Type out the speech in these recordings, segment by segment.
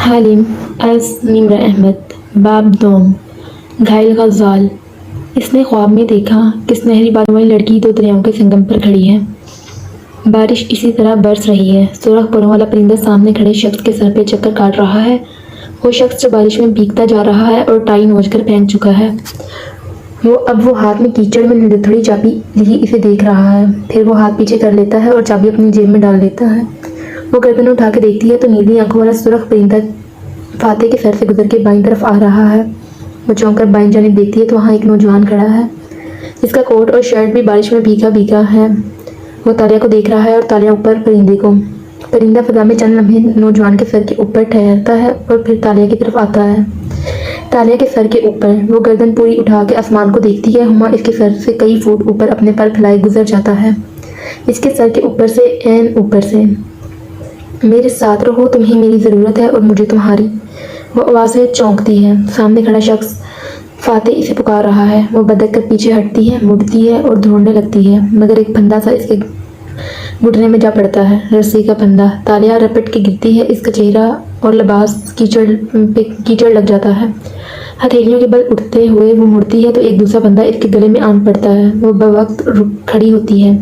حالم از نمرہ احمد باب دوم گھائل غزال۔ اس نے خواب میں دیکھا کہ سنہری بالوں والی لڑکی دو دریاؤں کے سنگم پر کھڑی ہے۔ بارش اسی طرح برس رہی ہے۔ سرخ پروں والا پرندہ سامنے کھڑے شخص کے سر پہ چکر کاٹ رہا ہے۔ وہ شخص جو بارش میں بھیگتا جا رہا ہے اور ٹائی نوچ کر پہن چکا ہے، وہ ہاتھ میں کیچڑ میں لتھڑی چابی لیے اسے دیکھ رہا ہے۔ پھر وہ ہاتھ پیچھے کر لیتا ہے اور چابی اپنی جیب میں ڈال دیتا ہے۔ وہ گردن اٹھا کے دیکھتی ہے تو نیلی آنکھوں والا سرخ پرندہ فاتح کے سر سے گزر کے بائیں طرف آ رہا ہے۔ وہ چونک کر بائیں جانب دیکھتی ہے تو وہاں ایک نوجوان کھڑا ہے۔ اس کا کوٹ اور شرٹ بھی بارش میں بھیگا بھیگا ہے۔ وہ تالیہ کو دیکھ رہا ہے اور تالیہ اوپر پرندے کو۔ پرندہ فضا میں چند لمحے نوجوان کے سر کے اوپر ٹھہرتا ہے اور پھر تالیہ کی طرف آتا ہے۔ تالیہ کے سر کے اوپر وہ گردن پوری اٹھا کے آسمان کو دیکھتی ہے۔ ہما اس کے سر سے کئی فٹ اوپر اپنے پر پھیلائے گزر جاتا ہے، اس کے سر کے اوپر سے عین اوپر سے۔ میرے ساتھ رہو، تمہیں میری ضرورت ہے اور مجھے تمہاری۔ وہ آواز سے چونکتی ہے۔ سامنے کھڑا شخص فاتح اسے پکار رہا ہے۔ وہ بدک کر پیچھے ہٹتی ہے، مڑتی ہے اور دھوڑنے لگتی ہے، مگر ایک پھندا سا اس کے گھٹنے میں جا پڑتا ہے، رسی کا پھندا۔ تالیہ رپٹ کے گرتی ہے، اس کا چہرہ اور لباس کیچڑ لگ جاتا ہے۔ ہتھیلیوں کے بل اٹھتے ہوئے وہ مڑتی ہے تو ایک دوسرا پھندا اس کے گلے میں آن پڑتا ہے۔ وہ بوقت کھڑی ہوتی ہے۔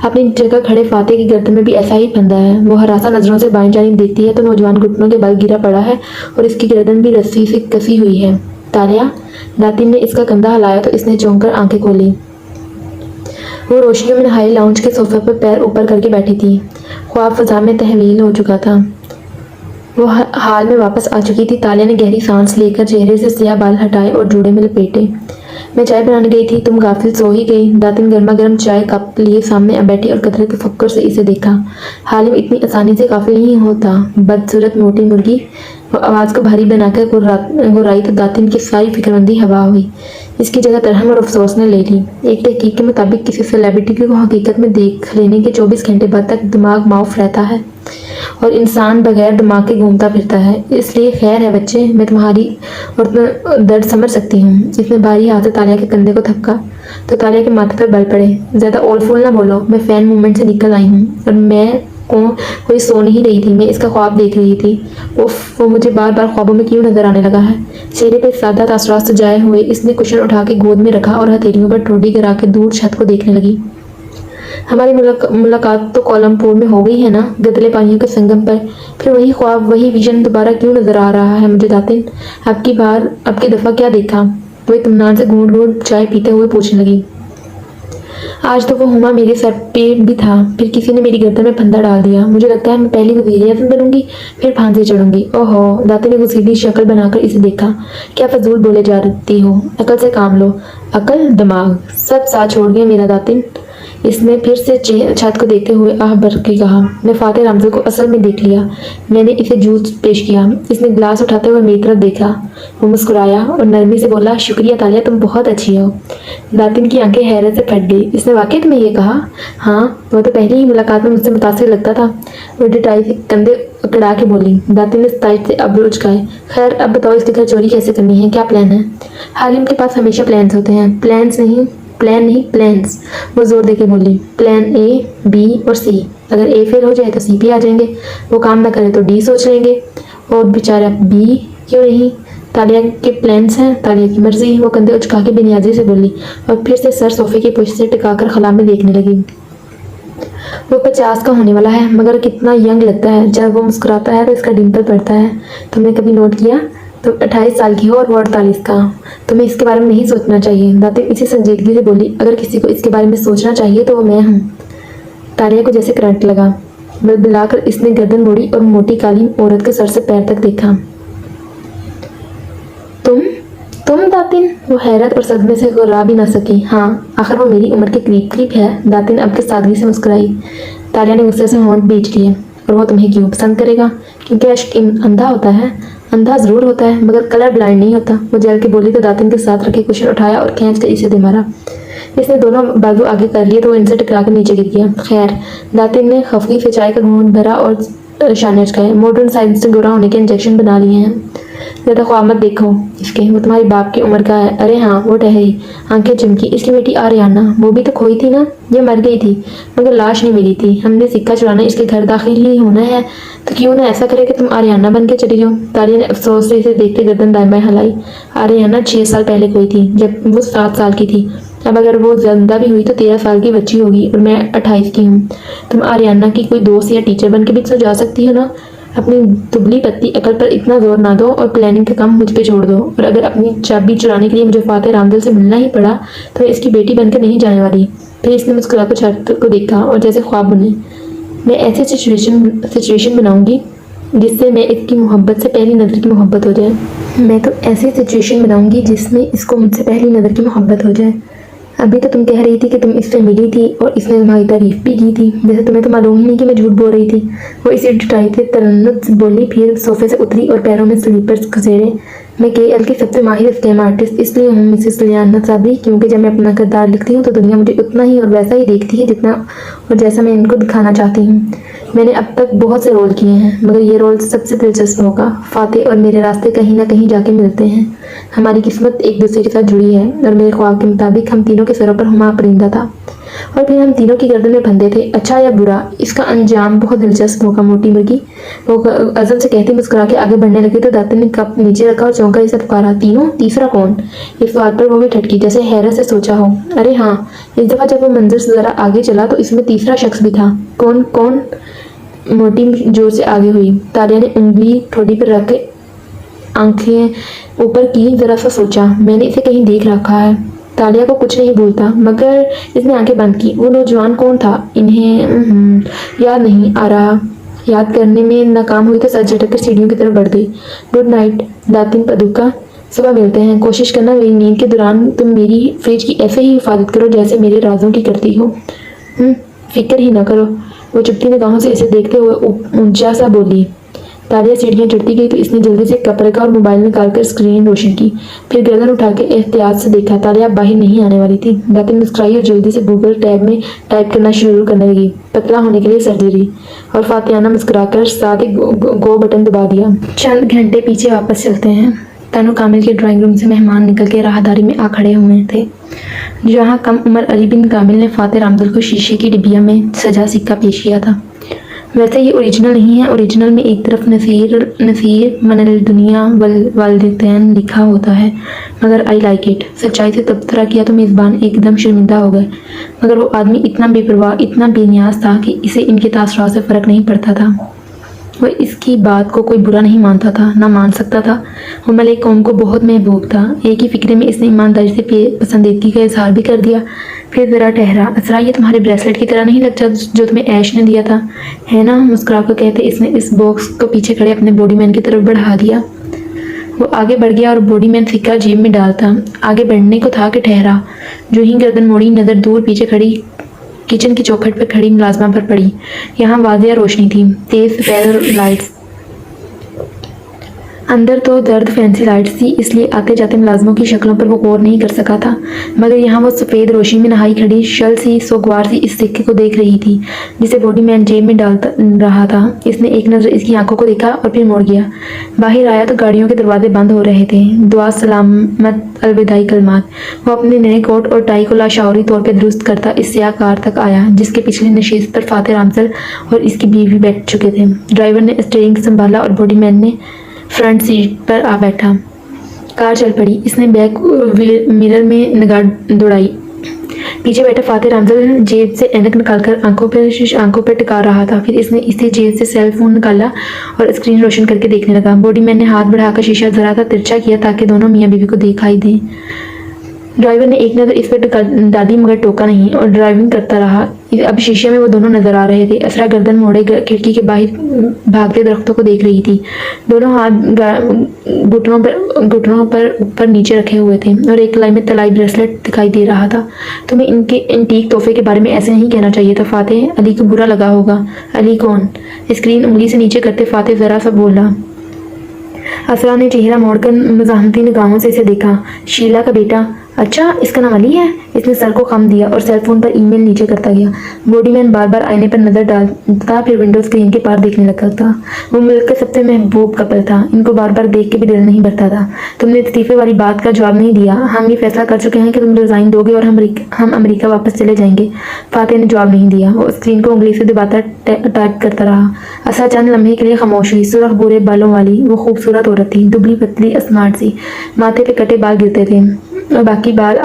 اپنی جگہ کھڑے فاتح کی گردن میں بھی ایسا ہی پھندا ہے۔ وہ ہراساں نظروں سے بائیں جانب دیکھتی ہے تو نوجوان گھٹنوں کے بل گرا پڑا ہے اور اس کی گردن بھی رسی سے کسی ہوئی ہے۔ تالیہ! داتن نے اس کا کندھا ہلایا تو اس نے چونک کر آنکھیں کھولی۔ وہ روشنیوں میں نہائے لاؤنج کے صوفے پر پیر اوپر کر کے بیٹھی تھی۔ خواب فضا میں تحویل ہو چکا تھا۔ وہ حال میں واپس آ چکی تھی۔ تالیہ نے گہری سانس لے کر چہرے سے سیاہ بال ہٹائے اور جوڑے میں لپیٹے۔ میں چائے بنانے گئی تھی، تم غافل سو ہی گئی۔ داتن گرما گرم چائے کپ لیے سامنے بیٹھی اور قدرے تفکر سے اسے دیکھا۔ حالم اتنی آسانی سے غافل نہیں ہوتا، بدصورت موٹی مرغی۔ وہ آواز کو بھاری بنا کر گرائی تو داتن کی ساری فکرمندی ہوا ہوئی۔ اس کی جگہ ترہم اور افسوس نے لے لی۔ ایک تحقیق کے مطابق کسی سیلیبریٹی کو حقیقت میں دیکھ لینے کے 24 گھنٹے بعد تک دماغ معاف رہتا ہے اور انسان بغیر دماغ کے گھومتا پھرتا ہے۔ اس لیے خیر ہے بچے، میں تمہاری اور درد سمجھ سکتی ہوں۔ اس نے بھاری ہاتھ سے تالیہ کے کندھے کو تھپکا تو تالیہ کے ماتھے پر بل پڑے۔ زیادہ اول فول نہ بولو، میں فین موومنٹ سے نکل آئی ہوں اور میں کوئی سو نہیں رہی تھی، میں اس کا خواب دیکھ رہی تھی۔ اف، وہ مجھے بار بار خوابوں میں کیوں نظر آنے لگا ہے؟ چہرے پہ سادہ تاثرات سجائے ہوئے اس نے کشن اٹھا کے گود میں رکھا اور ہتھیلیوں پر ٹھوڈی گرا کے دور چھت کو دیکھنے لگی۔ ہماری ملاقات تو کولمپور میں ہو گئی ہے نا، گدلے پانیوں کے سنگم پر۔ پھر وہی خواب، وہی ویژن دوبارہ کیوں نظر آ رہا ہے مجھے داتن؟ اب کی دفعہ کیا دیکھا؟ وہ اطمینان سے گھونٹ گھونٹ چائے پیتے ہوئے پوچھنے لگی۔ آج تو وہ ہما میرے سر پہ بھی تھا، پھر کسی نے میری گردن میں پھندا ڈال دیا۔ مجھے لگتا ہے میں پہلی وزیر اعظم بنوں گی، پھر پھانسی چڑھوں گی۔ اوہو! داتن نے غصیلی شکل بنا کر اسے دیکھا۔ کیا فضول بولے جاتی ہو، عقل سے کام لو۔ عقل، دماغ، سب ساتھ چھوڑ گئے میرا داتن۔ اس نے پھر سے چھت کو دیکھتے ہوئے آہ بھر کے کہا۔ میں فاتح رامزل کو اصل میں دیکھ لیا۔ میں نے اسے جوس پیش کیا۔ اس نے گلاس اٹھاتے ہوئے میری طرف دیکھا۔ وہ مسکرایا اور نرمی سے بولا، شکریہ تالیہ، تم بہت اچھی ہو۔ داتن کی آنکھیں حیرت سے پھٹ گئی۔ اس نے واقعی تمہیں یہ کہا؟ ہاں، وہ تو پہلی ہی ملاقات میں مجھ سے متاثر لگتا تھا۔ وہ ڈٹائی سے کندھے اکڑا کے بولی۔ داتن نے ستائش سے ابرو اچکائے۔ خیر، اب بتاؤ اس کے گھر چوری کیسے کرنی ہے، کیا پلان ہے؟ حالم کے پاس ہمیشہ پلانز ہوتے ہیں۔ پلان نہیں، پلانز، وہ زور دے کے بولی۔ پلان اے، بی اور سی۔ اگر اے فیل ہو جائے تو سی پہ آ جائیں گے، وہ کام نہ کرے تو ڈی سوچ لیں گے، اور بیچارہ بی کیوں نہیں؟ تالیہ کے پلانز ہیں، تالیہ کی مرضی۔ وہ کندھے اچکا کے بے نیازی سے بولی اور پھر سے سر صوفے کی پشت سے ٹکا کر خلا میں دیکھنے لگی۔ وہ 50 کا ہونے والا ہے، مگر کتنا ینگ لگتا ہے۔ جب وہ مسکراتا ہے تو اس کا ڈمپل پڑتا ہے۔ تم نے کبھی نوٹ کیا؟ تم 28 سال کی ہو اور وہ 48 کا۔ تمہیں اس کے بارے میں نہیں سوچنا چاہیے۔ داتن اسی سنجیدگی سے بولی، اگر کسی کو اس کے بارے میں سوچنا چاہیے تو وہ میں ہوں۔ تالیہ کو جیسے کرنٹ لگا۔ بلبلا کر اس نے گردن موڑی اور موٹی کالی عورت کے سر سے پیر تک دیکھا۔ تم داتن؟ وہ حیرت اور صدمے سے گھبرا بھی نہ سکی۔ ہاں، آخر وہ میری عمر کے قریب ہے۔ داتن اب کے سادگی سے مسکرائی۔ تالیہ نے غصے سے ہونٹ بیچ لیے۔ اور وہ تمہیں کیوں پسند کرے گا؟ کیونکہ عشق اندھا ہوتا ہے؟ اندھا ضرور ہوتا ہے، مگر کلر بلائنڈ نہیں ہوتا۔ وہ جل کے بولی تو داتن کے ساتھ رکھے کشن اٹھایا اور کھینچ کر اسے دے مارا۔ اس نے دونوں بازو آگے کر لیے تو وہ ان سے ٹکرا کر نیچے گر گیا۔ خیر، داتن نے خفگی سے چائے کا گھونٹ بھرا اور شانے اچکائے۔ ماڈرن سائنس نے گورا ہونے کے انجیکشن بنا لیے ہیں۔ ज़्यादा ख्वाब मत देखो इसके, वो तुम्हारे बाप की उम्र का है। अरे हाँ, वो ठहरी, आंखें चमकी। इसकी बेटी आर्याना, वो भी तो खोई थी ना? ये मर गई थी मगर लाश नहीं मिली थी। हमने सिक्का चुराना इसके घर दाखिल ही होना है तो क्यों ना ऐसा करे कि तुम आर्याना बन के चली जाओ। तालिया ने अफसोस से इसे देखते गर्दन दाएं बाएं हिलाई। आर्याना 6 साल पहले खोई थी जब वो 7 साल की थी। अब अगर वो जिंदा भी हुई तो 13 साल की बच्ची होगी और मैं 28 की हूँ। तुम आर्याना की कोई दोस्त या टीचर बन के भी तो जा सकती हो ना। अपनी दुबली पत्ती अकल पर इतना जोर ना दो और प्लानिंग का काम मुझ पे छोड़ दो। और अगर अपनी चाबी चुराने के लिए मुझे फातिह रामदिल से मिलना ही पड़ा तो मैं इसकी बेटी बनकर नहीं जाने वाली। फिर इसने मुस्कुराकर छत को देखा और जैसे ख्वाब बुने, मैं ऐसी सिचुएशन बनाऊंगी जिससे मैं इसकी मोहब्बत से पहली नज़र की मोहब्बत हो जाए। मैं तो ऐसी सिचुएशन बनाऊंगी जिसमें इसको मुझसे पहली नज़र की मोहब्बत हो जाए। अभी तो तुम कह रही थी कि तुम इससे मिली थी और इसने तुम्हारी तारीफ भी की थी, जैसे तुम्हें तो मालूम ही नहीं कि मैं झूठ बोल रही थी। वो इसी जुटाई से तरन्नुत से बोली, फिर सोफे से उतरी और पैरों में स्लीपर्स खसेड़े। मैं KL की सबसे माहिर स्कैम आर्टिस्ट इसलिए हूँ मिसेस लियाना साबरी, क्योंकि जब मैं अपना किरदार लिखती हूँ तो दुनिया मुझे उतना ही और वैसा ही देखती है जितना और जैसा मैं इनको दिखाना चाहती हूँ। मैंने अब तक बहुत से रोल किए हैं मगर ये रोल सबसे दिलचस्प होगा। फातिह और मेरे रास्ते कहीं ना कहीं जाके मिलते हैं। हमारी किस्मत एक दूसरे के साथ जुड़ी है और मेरे ख्वाब के मुताबिक हम तीनों के सरों पर हुमा परिंदा था और फिर हम तीनों की गर्दन में बंधे थे। अच्छा या बुरा, इसका अंजाम बहुत दिलचस्प होगा मोटी मुर्गी, वो अज़म से कहती मुस्कुरा के आगे बढ़ने लगी तो दातन ने कप नीचे रखा और चौंका से पुकारा, तीनों? तीसरा कौन? इस बात पर वो भी ठटकी जैसे हैरत से सोचा हो। अरे हाँ, इस दफ़ा जब वो मंजर से ज़रा आगे चला तो इसमें तीसरा शख्स भी था। कौन कौन? मोटी जोर से आगे हुई। तालिया ने उंगली ठोड़ी पर रख के आंखें ऊपर की, जरा सा सोचा, मैंने इसे कहीं देख रखा है। तालिया को कुछ नहीं बोलता मगर इसने आंखें बंद की। वो नौजवान कौन था? इन्हें याद नहीं आ रहा। याद करने में नाकाम हुई तो सर झटक कर सीढ़ियों की तरफ बढ़ गई। गुड नाइट दातिन पदुका, सुबह मिलते हैं। कोशिश करना मेरी नींद के दौरान तुम मेरी फ्रिज की ऐसे ही हिफाजत करो जैसे मेरे राजों की करती हो। फिक्र ही ना करो। वो चुपती निगाहों से इसे देखते हुए ऊंचा सा बोली। तालिया सीढ़ियाँ चढ़ती गई तो इसने जल्दी से कप रखा और मोबाइल निकालकर स्क्रीन रोशन की, फिर गर्दन उठा के एहतियात से देखा। तालिया बाहर नहीं आने वाली थी। दातिन मुस्कुराई और जल्दी से गूगल टैब में टाइप करना शुरू करने लगी, पतला होने के लिए सर्जरी। और फातियाना मुस्कुराकर साथ ही गो बटन दबा दिया। चंद घंटे पीछे वापस चलते हैं। तनु कामिल के ड्राइंग रूम से मेहमान निकल के राहदारी में आ खड़े हुए थे, जहाँ कम उम्र अली बिन कामिल ने फातिह रामदिल को शीशे की डिबिया में सजा सिक्का पेश किया था। वैसे ये ओरिजिनल नहीं है। ओरिजिनल में एक तरफ नसीर मनल दुनिया वालिदैन लिखा होता है, मगर आई लाइक इट। सच्चाई से तबसरा किया तो मेज़बान एकदम शर्मिंदा हो गए, मगर वो आदमी इतना बेपरवाह, इतना बेनियाज था कि इसे इनके तासरात से फ़र्क नहीं पड़ता था। वो इसकी बात को कोई बुरा नहीं मानता था, ना मान सकता था। वो मलिक कौम को बहुत महबूब था। एक ही फिक्रे में इसने ईमानदारी से पसंदीदगी का इजहार भी कर दिया। फिर ज़रा ठहरा, असरा ये तुम्हारे ब्रेसलेट की तरह नहीं लगता जो तुम्हें ऐश ने दिया था, है ना? मुस्कुरा कर कहते इसने इस बॉक्स को पीछे खड़े अपने बॉडीमैन की तरफ बढ़ा दिया। वो आगे बढ़ गया और बॉडीमैन सिक्का जेब में डालता आगे बढ़ने को था कि ठहरा। जो ही गर्दन मोड़ी, नज़र दूर पीछे खड़ी किचन की चौखट पर खड़ी मुलाजमा पर पड़ी। यहाँ वाज़िया रोशनी थी, तेज सफ़ेद लाइट्स। अंदर तो दर्द फैंसी लाइट्स थी, इसलिए आते जाते मुलाजमों की शक्लों पर वो गौर नहीं कर सका था, मगर यहाँ वो सफ़ेद रोशनी में नहाई खड़ी शल सी सोगवार सी इस सिक्के को देख रही थी जिसे बॉडीमैन जेब में डाल रहा था। इसने एक नज़र इसकी आंखों को देखा और फिर मुड़ गया। बाहर आया तो गाड़ियों के दरवाजे बंद हो रहे थे। दुआ सलामत अलविदाई कलमात। वो अपने नए कोट और टाई को लाशौरी तौर पर दुरुस्त करता इस स्याह कार तक आया जिसके पिछली नशीस पर फातिह रामदिल और इसकी बीवी बैठ चुके थे। ड्राइवर ने स्टीयरिंग संभाला और बॉडीमैन ने फ्रंट सीट पर आ बैठा। कार चल पड़ी। इसने बैक मिरर में निगाह दौड़ाई। पीछे बैठा फातिह रामदिल जेब से ऐनक निकालकर आंखों पर टिका रहा था। फिर इसने इसी जेब से सेल फोन निकाला और स्क्रीन रोशन करके देखने लगा। बॉडीमैन ने हाथ बढ़ाकर शीशा जरा सा तिरछा किया ताकि दोनों मियाँ बीवी को दिखाई दें। ड्राइवर ने एक नज़र इस पर डाली मगर टोका नहीं और ड्राइविंग करता रहा। अब शीशे में वो दोनों नजर आ रहे थे। असरा गर्दन मोड़े खिड़की के बाहर भागते दरख्तों को देख रही थी। दोनों हाथ घुटनों पर ऊपर नीचे रखे हुए थे और एक कलाई में तलाई ब्रेसलेट दिखाई दे रहा था। तुम्हें इनके एंटीक तोहफे के बारे में ऐसे नहीं कहना चाहिए था फातिह, अली को बुरा लगा होगा। अली कौन? स्क्रीन उंगली से नीचे करते फातिह जरा सा बोला। असरा ने चेहरा मोड़कर मज़ाहमती निगाहों से इसे देखा। शीला का बेटा? अच्छा, इसका नाम अली है? इसने सर को खम दिया और सेल फोन पर ईमेल नीचे करता गया। बॉडी मैन बार बार आईने पर नजर डालता, फिर विंडो स्क्रीन के पार देखने लगता था। वो मुल्क का सबसे महबूब कपल था, इनको बार बार देख के भी दिल नहीं भरता था। तुमने इस्तीफे वाली बात का जवाब नहीं दिया। हम ये फैसला कर चुके हैं कि तुम रिजाइन दोगे और हम अमेरिका वापस चले जाएंगे। फातिह ने जवाब नहीं दिया। वो स्क्रीन को उंगली से दबाता टाइप करता रहा। असा चंद लम्हे के लिए खामोश हुई। सुर्ख भूरे बालों वाली वो खूबसूरत औरत थी, दुबली पतली स्मार्ट सी। माथे पे कटे बाल गिरते थे और बाकी बाल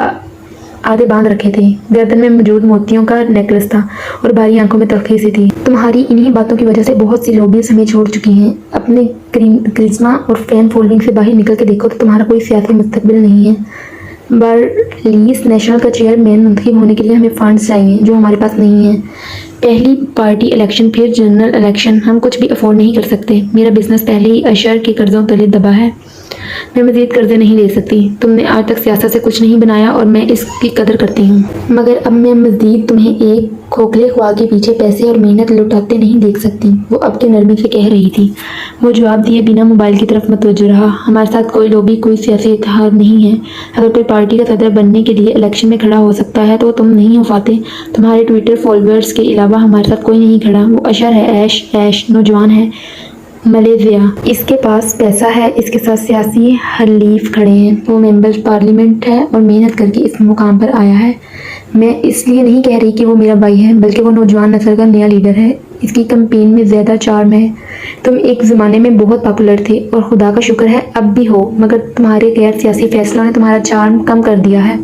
आधे बांध रखे थे। गर्दन में मौजूद मोतियों का नेकलेस था और बाहरी आंखों में तलखी सी थी। तुम्हारी इन्हीं बातों की वजह से बहुत सी लोबियां हमें छोड़ चुकी हैं। अपने करिश्मा और फैन फॉलोइंग से बाहर निकल के देखो तो तुम्हारा कोई सियासी मुस्तकबिल नहीं है। बर्लिस नेशनल का चेयरमैन मुंतखब होने के लिए हमें फंड्स चाहिए जो हमारे पास नहीं है। पहली पार्टी इलेक्शन, फिर जनरल इलेक्शन। हम कुछ भी अफोर्ड नहीं कर सकते। मेरा बिजनेस पहले ही अशर के कर्जों तले दबा है। मैं मज़ीद कर्जे नहीं ले सकती। तुमने आज तक सियासत से कुछ नहीं बनाया और मैं इसकी कदर करती हूँ, मगर अब मैं मज़ीद तुम्हें एक खोखले ख्वाब के पीछे पैसे और मेहनत लुटाते नहीं देख सकती। वो अब के नरमी से कह रही थी। वो जवाब दिए बिना मोबाइल की तरफ मतवज्जो रहा। हमारे साथ कोई लॉबी, कोई सियासी इत्तेहाद नहीं है। अगर कोई पार्टी का सदर बनने के लिए इलेक्शन में खड़ा हो सकता है तो तुम नहीं हो फातिह। तुम्हारे ट्विटर फॉलोअर्स के अलावा हमारे साथ कोई नहीं खड़ा। वो अशर है, ऐश नौजवान है, मलेशिया, इसके पास पैसा है, इसके साथ सियासी हलीफ खड़े हैं। वो मेंबर पार्लियामेंट है और मेहनत करके इस मुकाम पर आया है। मैं इसलिए नहीं कह रही कि वो मेरा भाई है, बल्कि वो नौजवान नस्ल का नया लीडर है। इसकी कैंपेन में ज़्यादा चार्म है। तुम एक ज़माने में बहुत पॉपुलर थे और खुदा का शुक्र है अब भी हो, मगर तुम्हारे गैर सियासी फैसलों ने तुम्हारा चार्म कम कर दिया है।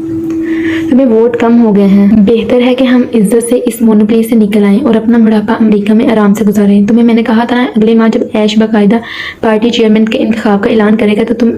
तुम्हें वोट कम हो गए हैं। बेहतर है कि हम इज्जत से इस मोनोपली से निकल आएं और अपना बुढ़ापा अमेरिका में आराम से गुजारें। तुम्हें मैंने कहा था अगले माह जब ऐश बाकायदा पार्टी चेयरमैन के इंतखाब का ऐलान करेगा तो तुम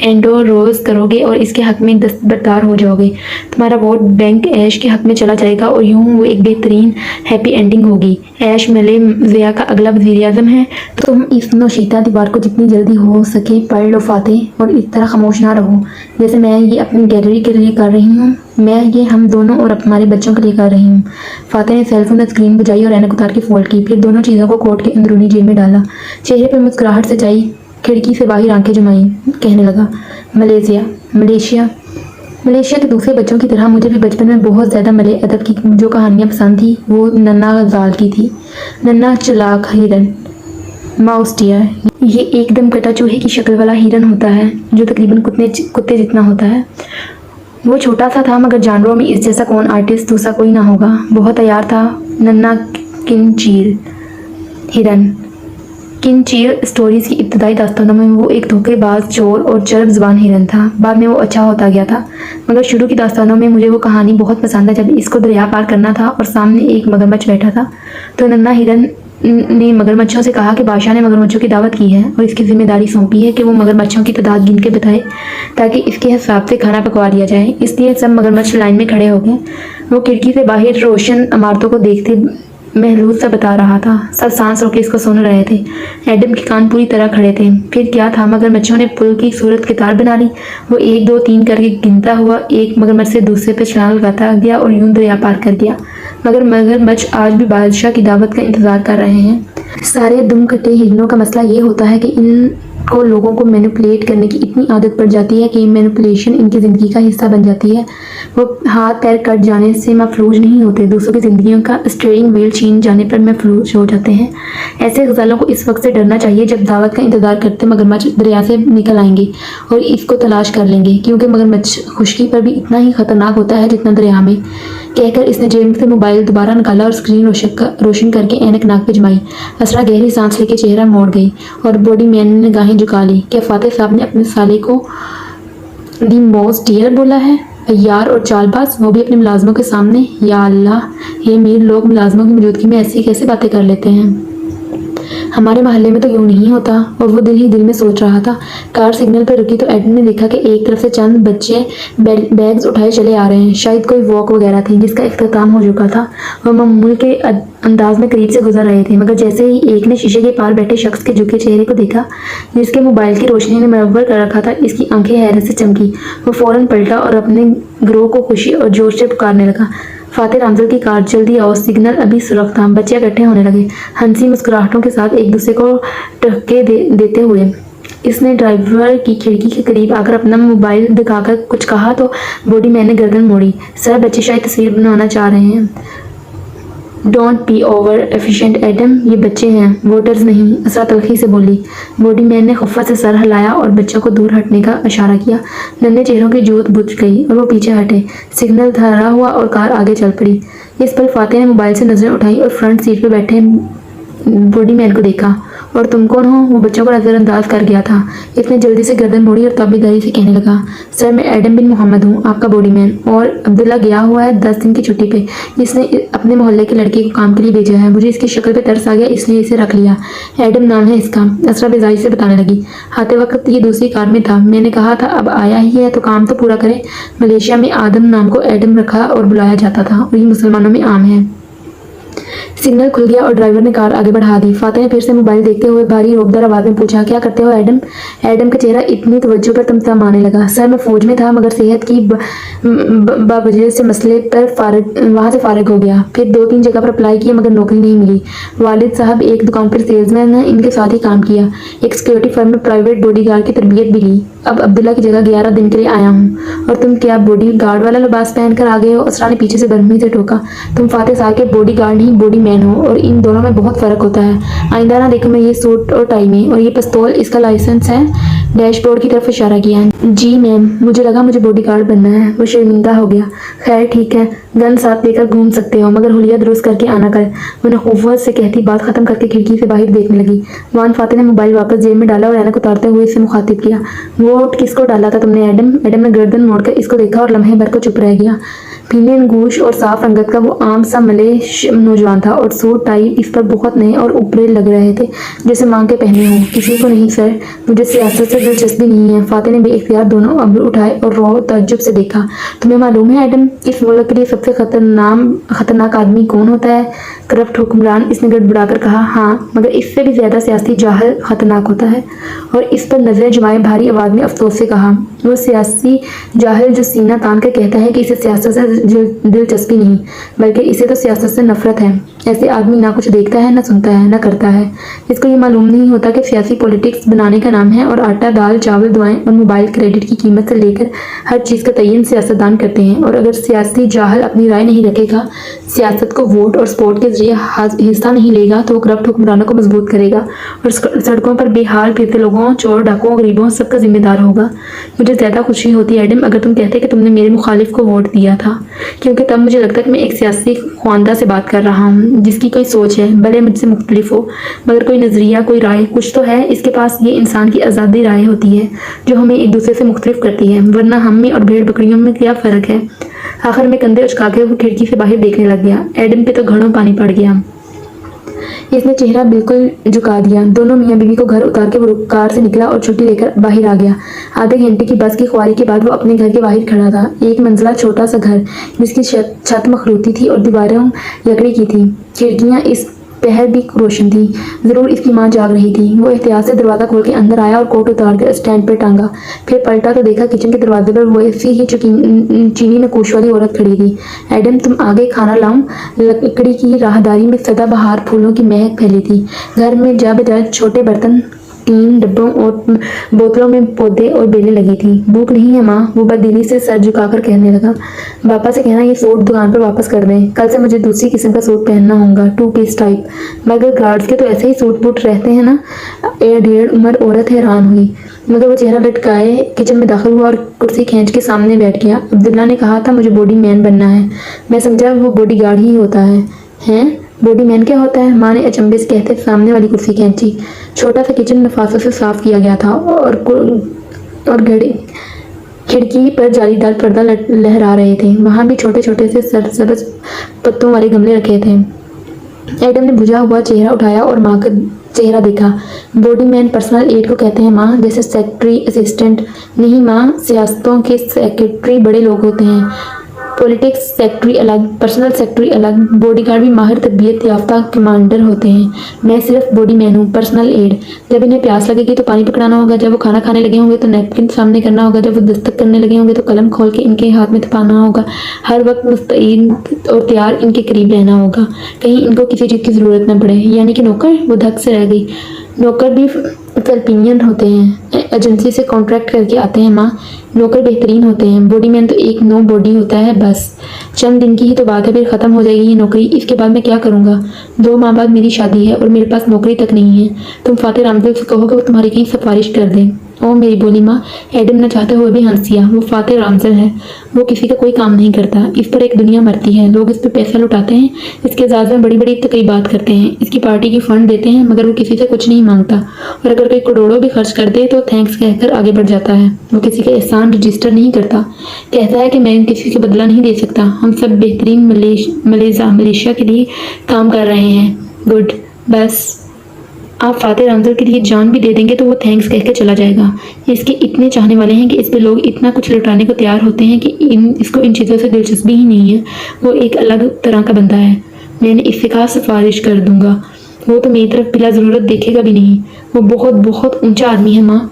एंडोरोज करोगे और इसके हक में दस्तबरदार हो जाओगे। तुम्हारा वोट बैंक ऐश के हक में चला जाएगा और यूं वो एक बेहतरीन हैप्पी एंडिंग होगी। ऐश मलेशिया का अगला वज़ीर आज़म है। तो तुम इस नौशीता दीवार को जितनी जल्दी हो सके पढ़ लो फातिह, और इस तरह खामोश ना रहो जैसे मैं ये अपनी गैलरी के लिए कर रही हूँ। मैं ये हम दोनों और हमारे बच्चों के लिए कर रही हूँ। फातिह ने सेलफोन स्क्रीन बजाई और ऐनक उतार के फोल्ड की, फिर दोनों चीज़ों को कोट के अंदरूनी जेब में डाला। चेहरे पर मुस्कुराहट से जाई, खिड़की से बाहर आंखें जमाई, कहने लगा मलेशिया के दूसरे बच्चों की तरह मुझे भी बचपन में बहुत ज़्यादा मले अदब की जो कहानियाँ पसंद थी वो नन्ना गजाल की थी। नन्ना चलाक हिरन, माउस डियर। ये एकदम कटा चूहे की शक्ल वाला हिरन होता है जो तकरीबन कुत्ते जितना होता है। वो छोटा सा था मगर जानवरों में इस जैसा कौन आर्टिस्ट दूसरा कोई ना होगा। बहुत तैयार था नन्ना किनचीर हिरन। किनचीर स्टोरीज की इब्तदाई दास्तानों में वो एक धोखेबाज, चोर और चरब ज़बान हिरन था। बाद में वो अच्छा होता गया था, मगर शुरू की दास्तानों में मुझे वो कहानी बहुत पसंद है जब इसको दरिया पार करना था और सामने एक मगरमच्छ बैठा था तो नन्ना हिरन ने मगरमच्छों से कहा कि बादशाह ने मगरमच्छों की दावत की है और इसकी जिम्मेदारी सौंपी है कि वो मगरमच्छों की तादाद गिन के बताए ताकि इसके हिसाब से खाना पकवा दिया जाए। इसलिए सब मगरमच्छ लाइन में खड़े हो गए। वो खिड़की से बाहर रोशन इमारतों को देखते महलूस सा बता रहा था। सब सांस रोके इसको सुन रहे थे। एडम के कान पूरी तरह खड़े थे। फिर क्या था, मगरमच्छों ने पुल की सूरत कितार बना ली। वो 1 2 3 करके गिनता हुआ एक मगरमच्छ से दूसरे पे छलांग लगाता गया और यूं दरिया पार कर गया। मगर मगरमच्छ आज भी बादशाह की दावत का इंतजार कर रहे हैं। सारे दुम कटे हिरनों का मसला ये होता है कि इनको लोगों को मैनिपुलेट करने की इतनी आदत पड़ जाती है कि मैनिपुलेशन इनकी ज़िंदगी का हिस्सा बन जाती है। वो हाथ पैर कट जाने से मफलूज नहीं होते, दूसरों की ज़िंदगियों का स्टीयरिंग व्हील छीन जाने पर महफूज हो जाते हैं। ऐसे गजालों को इस वक्त से डरना चाहिए जब दावत का इंतजार करते मगरमच्छ दरिया से निकल आएंगे और इसको तलाश कर लेंगे, क्योंकि मगरमच्छ खुश्की पर भी इतना ही खतरनाक होता है जितना दरिया में। कहकर इसने जेब से मोबाइल दोबारा निकाला और स्क्रीन रोशन करके ऐनक नाक पे जमाई। असरा गहरी सांस लेके चेहरा मोड़ गई और बॉडी मैन ने निगाहें झुका ली। क्या फातिह साहब ने अपने साले को दी मोस्ट डियर बोला है? यार और चालबाज, वो भी अपने मुलाजमों के सामने। या अल्लाह, ये अमीर लोग मुलाजमों की मौजूदगी में ऐसी कैसे बातें कर लेते हैं। हमारे मोहल्ले में तो यूँ नहीं होता। और वो दिल ही दिल में सोच रहा था। कार सिग्नल पर रुकी तो एडम ने देखा कि एक तरफ से चंद बच्चे बैग्स उठाए चले आ रहे हैं। शायद कोई वॉक वगैरह थी जिसका इख्तिताम हो चुका था। वह मामूल के अंदाज में करीब से गुजर रहे थे, मगर जैसे ही एक ने शीशे के पार बैठे शख्स के झुके चेहरे को देखा जिसके मोबाइल की रोशनी ने मुनव्वर कर रखा था, इसकी आंखें हैरत से चमकी। वो फौरन पलटा और अपने ग्रोह को खुशी और जोश से पुकारने लगा। फातिह रामजल की कार, जल्दी आओ, सिग्नल अभी सुरख था। बच्चे इकट्ठे होने लगे, हंसी मुस्कुराहटों के साथ एक दूसरे को टक्के देते हुए। اس نے ڈرائیور کی کھڑکی کے قریب آ کر اپنا موبائل دکھا کر کچھ کہا تو بوڈی مین نے گردن موڑی. سر بچے شاید تصویر بنانا چاہ رہے ہیں. Don't be over efficient Adam, یہ بچے ہیں ووٹرز نہیں, اسرا تلخی سے بولی. بوڈی مین نے خفت سے سر ہلایا اور بچوں کو دور ہٹنے کا اشارہ کیا. ننھے چہروں کی جوت بجھ گئی اور وہ پیچھے ہٹے. سگنل دھرا ہوا اور کار آگے چل پڑی. اس پل فاتح نے موبائل سے نظریں اٹھائی اور فرنٹ سیٹ پہ بیٹھے بوڈی مین کو دیکھا. اور تم کون ہو؟ وہ بچوں کو نظر انداز کر گیا تھا. اس نے جلدی سے گردن موڑی اور تابعداری سے کہنے لگا, سر میں ایڈم بن محمد ہوں, آپ کا بوڈی مین, اور عبداللہ گیا ہوا ہے 10 دن کی چھٹی پہ. اس نے اپنے محلے کے لڑکے کو کام کے لیے بھیجا ہے. مجھے اس کی شکل پہ ترس آ گیا اس لیے اسے رکھ لیا. ایڈم نام ہے اس کا, اسرا بیزاری سے بتانے لگی. آتے وقت یہ دوسری کار میں تھا. میں نے کہا تھا اب آیا ہی ہے تو کام تو پورا کرے. ملیشیا میں آدم نام کو ایڈم رکھا اور بلایا جاتا تھا اور یہ مسلمانوں میں عام ہے. سگنل کھل گیا اور ڈرائیور نے کار آگے بڑھا دی. فاتح نے پھر سے موبائل دیکھتے ہوئے بھاری روبدار آواز میں پوچھا, کیا کرتے ہو ایڈم؟ ایڈم کا چہرہ اتنی توجہ پر تمتمانے لگا. سر میں فوج میں تھا مگر صحت کی وجہ سے مسئلے پر وہاں سے فارغ ہو گیا. پھر 2-3 جگہ پر اپلائی کیا مگر نوکری نہیں ملی. والد صاحب ایک دکان پر سیلز مین ہیں, ان کے ساتھ ہی کام کیا. ایک سیکورٹی فرم میں پرائیویٹ باڈی گارڈ کی تربیت بھی لی. اب عبداللہ کی جگہ 11 دن کے لیے آیا ہوں. اور تم کیا باڈی گارڈ والا لباس پہن کر آ گئے ہو؟ اسرا نے پیچھے سے برہمی سے ٹوکا. تم فاتح صاحب کے باڈی گارڈ نہیں باڈی مین ہو اور ان دونوں میں بہت فرق ہوتا ہے. آئندہ نہ دیکھو میں یہ سوٹ اور ٹائی میں, اور یہ پستول اس کا لائسنس ہے. ڈیش بورڈ کی طرف اشارہ کیا. جی میم, مجھے لگا مجھے باڈی گارڈ بننا ہے. وہ شرمندہ ہو گیا. خیر ٹھیک ہے, گن ساتھ لے کر گھوم سکتے ہو مگر حلیہ درست کر کے آنا کر. وہ نے خوفت سے کہتی بات ختم کر کے کھڑکی سے باہر دیکھنے لگی. وان فاتح نے موبائل واپس جیب میں ڈالا اور اینک اتارتے ہوئے اس سے مخاطب کیا, ووٹ کس کو ڈالا تھا تم نے ایڈم؟ ایڈم نے گردن موڑ کر اس کو دیکھا اور لمحے بھر کو چپ رہ گیا. پیلے انگوش اور صاف رنگت کا وہ عام سا ملیش نوجوان تھا اور سوٹ ٹائی اس پر بہت نئے اور اوپرے لگ رہے تھے جیسے مانگ کے پہنے ہوں. کسی کو نہیں سر, مجھے سیاست سے دلچسپی نہیں ہے. فاتح نے بے اختیار دونوں ابرو اٹھائے اور رو تعجب سے دیکھا. تمہیں معلوم ہے ایڈم اس ملک کے لیے سب سے خطرناک آدمی کون ہوتا ہے؟ کرپٹ حکمران, اس نے گڑبڑا کر کہا. ہاں مگر اس سے بھی زیادہ سیاسی جاہل خطرناک ہوتا ہے. اور اس پر نظریں جمائے بھاری آواز میں افسوس سے کہا, وہ سیاسی جاہل جو سینہ تان کر کہتا ہے کہ اسے سیاست سے دلچسپی نہیں بلکہ اسے تو سیاست سے نفرت ہے. ایسے آدمی نہ کچھ دیکھتا ہے, نہ سنتا ہے, نہ کرتا ہے. اس کو یہ معلوم نہیں ہوتا کہ سیاسی پولیٹکس بنانے کا نام ہے اور آٹا دال چاول دعائیں اور موبائل کریڈٹ کی قیمت سے لے کر ہر چیز کا تعین سیاستدان کرتے ہیں. اور اگر سیاسی جاہل اپنی رائے نہیں رکھے گا, سیاست کو ووٹ اور سپورٹ کے ذریعے حصہ نہیں لے گا تو وہ کرپٹ حکمرانوں کو مضبوط کرے گا اور سڑکوں پر بے حال پھرتے لوگوں, چور ڈاکوؤں, غریبوں سب کا ذمہ دار ہوگا. مجھے زیادہ خوشی ہوتی ایڈم اگر تم کہتے کہ تم نے میرے مخالف کو ووٹ دیا تھا, کیونکہ تب مجھے لگتا کہ میں ایک سیاسی خواندہ سے بات کر رہا ہوں جس کی کوئی سوچ ہے, بھلے مجھ سے مختلف ہو مگر کوئی نظریہ, کوئی رائے, کچھ تو ہے اس کے پاس. یہ انسان کی آزادی رائے ہوتی ہے جو ہمیں ایک دوسرے سے مختلف کرتی ہے, ورنہ ہم میں اور بھیڑ بکریوں میں کیا فرق ہے؟ آخر میں کندھے اچکا کے وہ کھڑکی سے باہر دیکھنے لگ گیا. ایڈم پہ تو گھڑوں پانی پڑ گیا. اس نے چہرہ بالکل جھکا دیا. دونوں میاں بیوی کو گھر اتار کے وہ کار سے نکلا اور چھٹی لے کر باہر آ گیا. آدھے گھنٹے کی بس کی خواری کے بعد وہ اپنے گھر کے باہر کھڑا تھا. ایک منزلہ چھوٹا سا گھر جس کی چھت مخروطی تھی اور دیواریں لکڑی کی تھی. کھڑکیاں اس پہر بھی روشن تھی. ضرور اس کی ماں جاگ رہی تھی. وہ احتیاط سے دروازہ کھول کے اندر آیا اور کوٹ اتار کر اسٹینڈ پر ٹانگا. پھر پلٹا تو دیکھا کچن کے دروازے پر وہ ایسی ہی چینی نقوش والی عورت کھڑی تھی. ایڈم تم آگے کھانا لاؤں؟ لکڑی کی راہداری میں سدا بہار پھولوں کی مہک پھیلی تھی. گھر میں جا بجائے چھوٹے برتن, ٹین ڈبوں اور بوتلوں میں پودے اور بیلیں لگی تھیں. بھوک نہیں ہے ماں؟ وہ بددلی سے سر جھکا کر کہنے لگا. باپا سے کہنا یہ سوٹ دکان پر واپس کر دیں, کل سے مجھے دوسری قسم کا سوٹ پہننا ہوگا, 2 پیس ٹائپ. مگر گارڈز کے تو ایسے ہی سوٹ بوٹ رہتے ہیں نا. 1.5 عمر عورت حیران ہوئی مگر وہ چہرہ لٹکائے کچن میں داخل ہوا اور کرسی کھینچ کے سامنے بیٹھ گیا. عبداللہ نے کہا تھا مجھے باڈی مین بننا ہے. میں سمجھا وہ باڈی گارڈ ہی ہوتا ہے. ہیں باڈی مین کیا ہوتا ہے؟ ماں نے اچنبے سے کہتے سامنے والی کرسی کھینچی. چھوٹا سا کچن نفاستوں سے صاف کیا گیا تھا اور کھڑکی پر جالی دار پردہ لہرا رہے تھے. وہاں بھی چھوٹے چھوٹے سے سبز پتوں والے گملے رکھے تھے. ایڈم نے بجھا ہوا چہرہ اٹھایا اور ماں کا چہرہ دیکھا. باڈی مین پرسنل ایڈ کو کہتے ہیں ماں, جیسے سیکرٹری اسسٹنٹ. نہیں ماں, سیاستوں کے سیکرٹری بڑے لوگ ہوتے ہیں. پولیٹکس سیکرٹری الگ, پرسنل سیکرٹری الگ. باڈی گارڈ بھی ماہر تربیت یافتہ کمانڈر ہوتے ہیں. میں صرف باڈی مین ہوں, پرسنل ایڈ. جب انہیں پیاس لگے گی تو پانی پکڑانا ہوگا, جب وہ کھانا کھانے لگے ہوں گے تو نیپکن سامنے کرنا ہوگا, جب وہ دستک کرنے لگے ہوں گے تو قلم کھول کے ان کے ہاتھ میں تھپانا ہوگا. ہر وقت مستعد اور تیار ان کے قریب رہنا ہوگا, کہیں ان کو کسی چیز کی ضرورت نہ پڑے. یعنی کہ نوکر؟ وہ دھک سے رہ گئی. نوکر بھی فلپینین ہوتے ہیں. एजेंसी से कॉन्ट्रैक्ट करके आते हैं माँ। नौकर बेहतरीन होते हैं, बॉडी मैन तो एक नो बॉडी होता है बस। चंद दिन की ही तो बात है, फिर ख़त्म हो जाएगी ये नौकरी। इसके बाद मैं क्या करूँगा? 2 माह बाद मेरी शादी है और मेरे पास नौकरी तक नहीं है। तुम फातिर रामदिल से कहो कि वो तुम्हारी कहीं सिफारिश कर दें। ओ मेरी बोली माँ। एडम न चाहते हुए भी हंस दिया। वो फातिर रामजल है, वो किसी का कोई काम नहीं करता। इस पर एक दुनिया मरती है, लोग इस पर पैसा लुटाते हैं, इसके एजाज़ में बड़ी बड़ी तकरीबात करते हैं, इसकी पार्टी की फ़ंड देते हैं, मगर वो किसी से कुछ नहीं मांगता। और अगर कोई करोड़ों भी खर्च कर दे तो थैंक्स कहकर आगे बढ़ जाता है। वो किसी का एहसान रजिस्टर नहीं करता, कहता है कि मैं किसी का बदला नहीं दे सकता। हम सब बेहतरीन मलेशिया के लिए काम कर रहे हैं। गुड, बस आप फातिर रामजल के लिए जान भी दे देंगे तो वो थैंक्स कह के चला जाएगा। इसके इतने चाहने वाले हैं कि इस पे लोग इतना कुछ लुटाने को तैयार होते हैं कि इसको इन चीज़ों से दिलचस्पी ही नहीं है। वो एक अलग तरह का बंदा है। मैंने इससे कहा सिफारिश कर दूंगा, वो तो मेरी तरफ बिला ज़रूरत देखेगा भी नहीं। वो बहुत बहुत ऊंचा आदमी है माँ।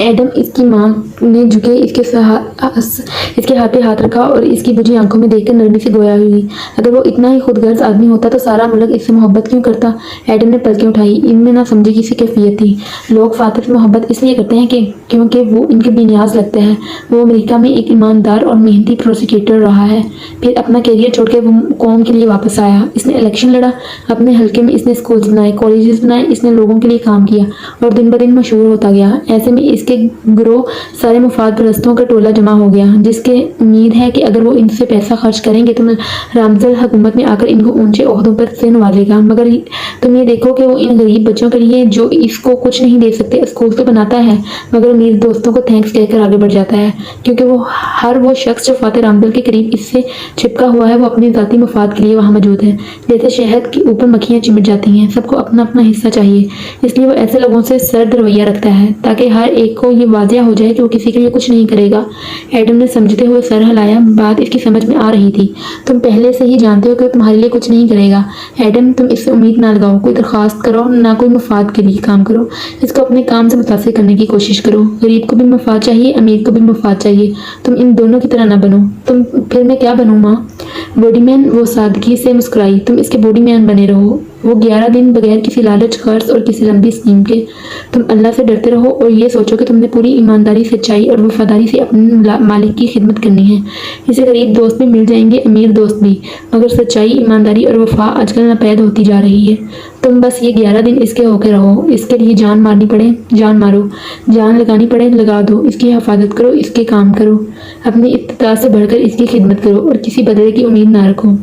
एडम इसकी माँ ने झुके इसके हाथ पे हाथ रखा और इसकी बुझी आंखों में देखकर नरमी से गोया हुई। अगर वो इतना ही खुदगर्ज आदमी होता तो सारा मुल्क इससे मोहब्बत क्यों करता? एडम ने पलकें उठाई। इनमें ना समझे किसी कैफियत थी। लोग फातिर से मोहब्बत इसलिए करते हैं कि क्योंकि वो इनके बेनियाज लगते हैं। वो अमेरिका में एक ईमानदार और मेहनती प्रोसिक्यूटर रहा है, फिर अपना कैरियर छोड़ के वो कौम के लिए वापस आया। इसने इलेक्शन लड़ा, अपने हल्के में इसने स्कूल्स बनाए, कॉलेजेस बनाए, इसने लोगों के लिए काम किया और दिन ब दिन मशहूर होता गया। ऐसे में इसके ग्रोह सारे मुफाद परस्तों का टोला जमा हो गया, जिसके उम्मीद है कि अगर वो इनसे पैसा खर्च करेंगे तो रामजल हुकूमत में आकर इनको ऊंचे ओहदों पर से नवाजेगा। मगर तुम ये देखो कि वो इन गरीब बच्चों के लिए जो इसको कुछ नहीं दे सकते स्कूल तो बनाता है, मगर अमीर दोस्तों को थैंक्स कहकर आगे बढ़ जाता है, क्योंकि वो शख्स जो फातिर रामजल के करीब इससे चिपका हुआ है वो अपने ज़ाती मुफाद के लिए वहाँ मौजूद है। जैसे शहद के ऊपर मक्खियाँ चिमट जाती हैं, सबको अपना अपना हिस्सा चाहिए, इसलिए वो ऐसे लोगों से सर्द रवैया रखता है ताकि हर एक को ये वाज़िया हो जाए कि वो किसी के लिए कुछ नहीं करेगा। एडम ने समझते हुए सर हिलाया। बात इसकी समझ में आ रही थी। तुम पहले से ही जानते हो कि वो तुम्हारे लिए कुछ नहीं करेगा। एडम, तुम इससे उम्मीद ना लगाओ, कोई दरख्वास्त करो ना कोई मुफाद के लिए काम करो। इसको अपने काम से मुतासिर करने की कोशिश करो। गरीब को भी मुफाद चाहिए, अमीर को भी मुफाद चाहिए। तुम इन दोनों की तरह ना बनो। तुम फिर मैं क्या बनूँ माँ? बॉडीमैन। वो सादगी से मुस्कुराई। तुम इसके बॉडीमैन बने रहो। वो 11 दिन बगैर किसी लालच, खर्च और किसी लंबी स्कीम के तुम अल्लाह से डरते रहो और ये सोचो कि तुमने पूरी ईमानदारी, सच्चाई और वफादारी से अपने मालिक की खिदमत करनी है। इसे गरीब दोस्त भी मिल जाएंगे, अमीर दोस्त भी, मगर सच्चाई, ईमानदारी और वफा आजकल नापैद होती जा रही है। तुम बस ये 11 दिन इसके होके रहो। इसके लिए जान मारनी पड़े जान मारो, जान लगानी पड़े लगा दो। इसकी हिफाजत करो, इसके काम करो, अपनी इत्तदा से बढ़कर इसकी खिदमत करो और किसी बदले की उम्मीद ना रखो।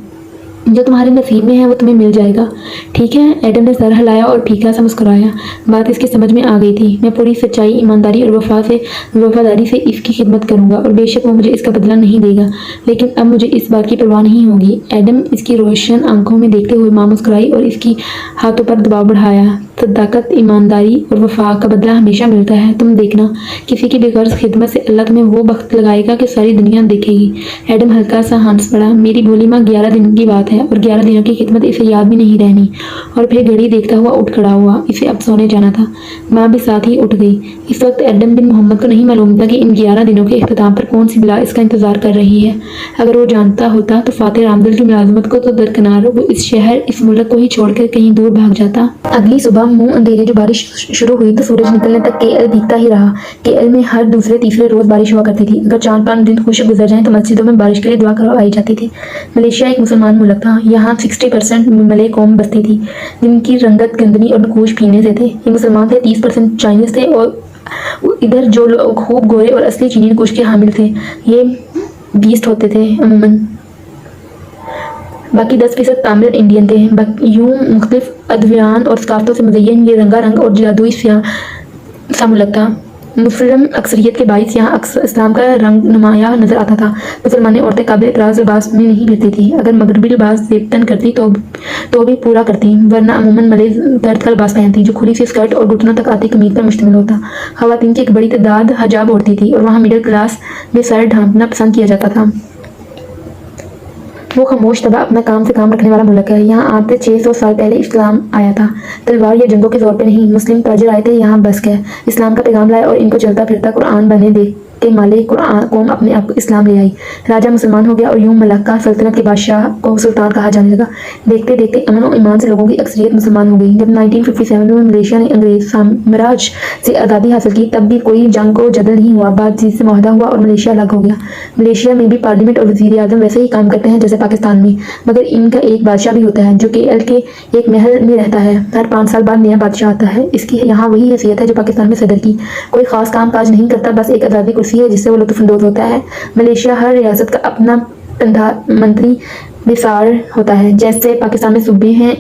जो तुम्हारे नसीब में है वो तुम्हें मिल जाएगा, ठीक है? एडम ने सर हिलाया और फीका सा मुस्कुराया। बात इसकी समझ में आ गई थी। मैं पूरी सच्चाई, ईमानदारी और वफादारी से इसकी खिदमत करूंगा और बेशक वो मुझे इसका बदला नहीं देगा, लेकिन अब मुझे इस बात की परवाह नहीं होगी। एडम इसकी रोशन आंखों में देखते हुए माँ मुस्कुराई और इसकी हाथों पर दबाव बढ़ाया। सदाकत, ईमानदारी और वफा का बदला हमेशा मिलता है। तुम देखना, किसी की बेगर्ज खिदमत से अल्लाह तुम्हें वो बख्त लगाएगा कि सारी दुनिया देखेगी। एडम हल्का सा हंस पड़ा। मेरी बोली माँ, 11 दिन की बात है और 11 दिनों की खिदमत इसे याद भी नहीं रहनी। और फिर घड़ी देखता हुआ उठ खड़ा हुआ। इसे अब सोने जाना था। माँ भी साथ ही उठ गई। इस वक्त एडम बिन मोहम्मद को नहीं मालूम था कि इन 11 दिनों के इख्तिताम पर कौन सी बला इसका इंतजार कर रही है। अगर वो जानता होता तो फातिर रामदिल की मुलाजमत को तो दरकिनार वो इस शहर, इस मुल्क को ही छोड़कर कहीं दूर भाग जाता। अगली सुबह मुंह अंधेरे जो बारिश शुरू हुई तो सूरज निकलने तक केएल भीगता ही रहा। केएल में हर दूसरे तीसरे रोज बारिश हुआ करती थी। अगर 4-5 दिन खुश गुजर जाएं तो मस्जिदों में बारिश के लिए दुआ करवाई जाती थी। मलेशिया एक मुसलमान मुल्क था। यहाँ 60% मलय कौम बसती थी, जिनकी रंगत, गंदगी और नकूश पीने से थे। ये मुसलमान थे, 30% चाइनीज थे और इधर जो लोग खूब गोरे और असली चीनी नकूश के हामिल थे ये 20 होते थे अमूमन। बाकी 10% तामिल इंडियन थे। यूं मुख्तलिफ अदवियान और सकाफतों से मुज़य्यन ये रंगारंग और जादुई सा मुल्क था। मुस्लिम अक्सरियत के बाइस यहाँ इस्लाम का रंग नुमाया नजर आता था। मुसलमान औरतें काबिल एतराज़ लिबास में नहीं रहती थी। अगर मगरबी लिबास जेबतन करती तो भी पूरा करती, वरना अमूमन मले दर्द का लिबास पहनती जो खुली सी स्कर्ट और घुटनों तक आती कमीज पर मुश्तमिल होता। ख़वातीन की एक बड़ी तादाद हिजाब ओढ़ती थी और वहाँ मिडिल क्लास में सर ढांपना पसंद किया जाता था। वो खामोश तबा अपना काम से काम रखने वाला मुल्क है। यहाँ आज से 600 साल पहले इस्लाम आया था। तलवार या जंगों के जोर पे नहीं, मुस्लिम ताजिर आए थे यहाँ बस गए, इस्लाम का पैगाम लाए और इनको चलता फिरता कुरान बने کے مالے قوم اپنے آپ کو اسلام لے آئی، راجہ مسلمان ہو گیا اور یوں ملکہ سلطنت کے بادشاہ کو سلطان کہا جانے لگا۔ دیکھتے دیکھتے امن و ایمان سے لوگوں کی اکثریت مسلمان ہو گئی۔ جب 1957 میں ملیشیا نے انگریز سامراج سے آزادی حاصل کی تب بھی کوئی جنگ و جدل نہیں ہوا، بات چیت سے معاہدہ ہوا اور ملیشیا الگ ہو گیا۔ ملیشیا میں بھی پارلیمنٹ اور وزیر اعظم ویسے ہی کام کرتے ہیں جیسے پاکستان میں، مگر ان کا ایک بادشاہ بھی ہوتا ہے جو KL کے ایک محل میں رہتا ہے۔ ہر 5 سال بعد نیا بادشاہ آتا ہے۔ اس کی یہاں وہی حیثیت ہے جو پاکستان میں صدر کی، کوئی خاص کام کاج نہیں کرتا، بس ایک آزادی کرسی ہے جس سے وہ لطف اندوز ہوتا ہے۔ ملیشیا ہر ریاست کا اپنا پردھان منتری بسار ہوتا ہے، جیسے پاکستان میں صوبے ہیں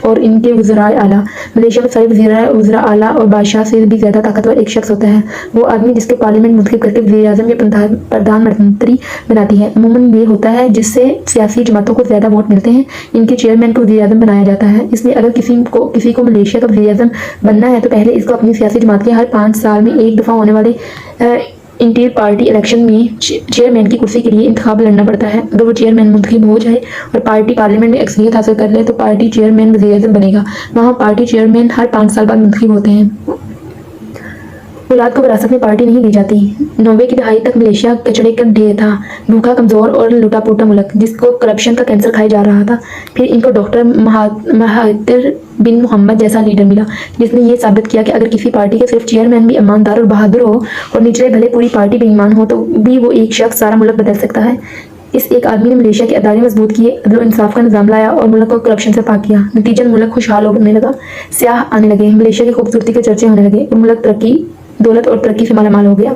اور ان کے وزرائے اعلیٰ۔ ملیشیا میں سارے وزراء اعلیٰ اور بادشاہ سے بھی زیادہ طاقتور ایک شخص ہوتا ہے، وہ آدمی جس کے پارلیمنٹ منتخب کر کے وزیر اعظم یا پردھان منتری بناتی ہے۔ عموماً یہ ہوتا ہے جس سے سیاسی جماعتوں کو زیادہ ووٹ ملتے ہیں، ان کے چیئرمین کو وزیر اعظم بنایا جاتا ہے۔ اس لیے اگر کسی کو ملیشیا کا وزیر اعظم بننا ہے تو پہلے اس کو اپنی سیاسی جماعت کے ہر 5 سال میں ایک دفعہ ہونے والے انٹر پارٹی الیکشن میں چیئرمین کی کرسی کے لیے انتخاب لڑنا پڑتا ہے۔ اگر وہ چیئرمین منتخب ہو جائے اور پارٹی پارلیمنٹ میں اکثریت حاصل کر لے تو پارٹی چیئرمین وزیر اعظم بنے گا۔ وہاں پارٹی چیئرمین ہر 5 سال بعد منتخب ہوتے ہیں۔ اولاد کو وراثت میں پارٹی نہیں دی جاتی۔ 90 کی دہائی تک ملیشیا کچڑے کا ڈھیر تھا، بھوکا، کمزور اور لوٹا پوٹا ملک جس کو کرپشن کا کینسر کھائے جا رہا تھا۔ پھر ان کو ڈاکٹر مہاتیر بن محمد جیسا لیڈر ملا جس نے یہ ثابت کیا کہ اگر کسی پارٹی کے صرف چیئرمین بھی ایماندار اور بہادر ہو اور نچلے بھلے پوری پارٹی بے ایمان ہو تو بھی وہ ایک شخص سارا ملک بدل سکتا ہے۔ اس ایک آدمی نے ملیشیا کے ادارے مضبوط کیے، عدل و انصاف کا نظام لایا اور ملک کو کرپشن سے پاک کیا۔ نتیجن ملک خوشحال ہونے لگا، سیاح آنے لگے، ملیشیا کی خوبصورتی کے چرچے ہونے لگے اور ملک ترقی، دولت اور ترقی سے مالا مال ہو گیا۔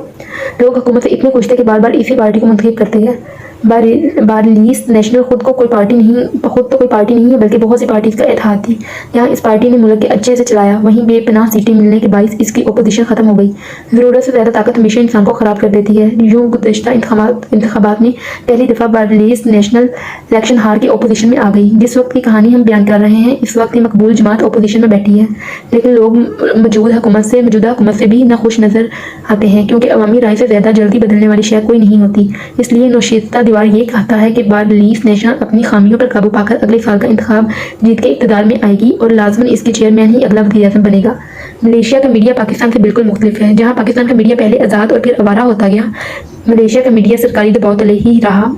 لوگ حکومت سے اتنے خوش تھے کہ بار بار اسی پارٹی کو منتخب کرتے ہیں۔ بارلیس نیشنل خود تو کوئی پارٹی نہیں ہے بلکہ بہت سی پارٹیز کا اتحاد تھی۔ یہاں اس پارٹی نے ملک کے اچھے سے چلایا، وہیں بے پناہ سیٹیں ملنے کے باعث اس کی اپوزیشن ختم ہو گئی۔ ضرورت سے زیادہ طاقت ہمیشہ انسان کو خراب کر دیتی ہے۔ یوں گزشتہ انتخابات میں پہلی دفعہ بارلیس نیشنل الیکشن ہار کے اپوزیشن میں آ گئی۔ جس وقت کی کہانی ہم بیان کر رہے ہیں اس وقت یہ مقبول جماعت اپوزیشن میں بیٹھی ہے، لیکن لوگ موجودہ حکومت سے بھی ناخوش نظر آتے ہیں کیونکہ عوامی رائے سے زیادہ جلدی بدلنے والی شے کوئی نہیں ہوتی۔ اس لیے نوشیدہ دیوار یہ کہتا ہے کہ بارلیس نیشنل اپنی خامیوں پر قابو پا کر اگلے سال کا انتخاب جیت کے اقتدار میں آئے گی اور لازماً اس کے چیئرمین ہی اگلا وزیر اعظم بنے گا۔ ملیشیا کا میڈیا پاکستان سے بالکل مختلف ہے۔ جہاں پاکستان کا میڈیا پہلے آزاد اور پھر آوارہ ہوتا گیا، ملیشیا کا میڈیا سرکاری دباؤ تلے ہی رہا۔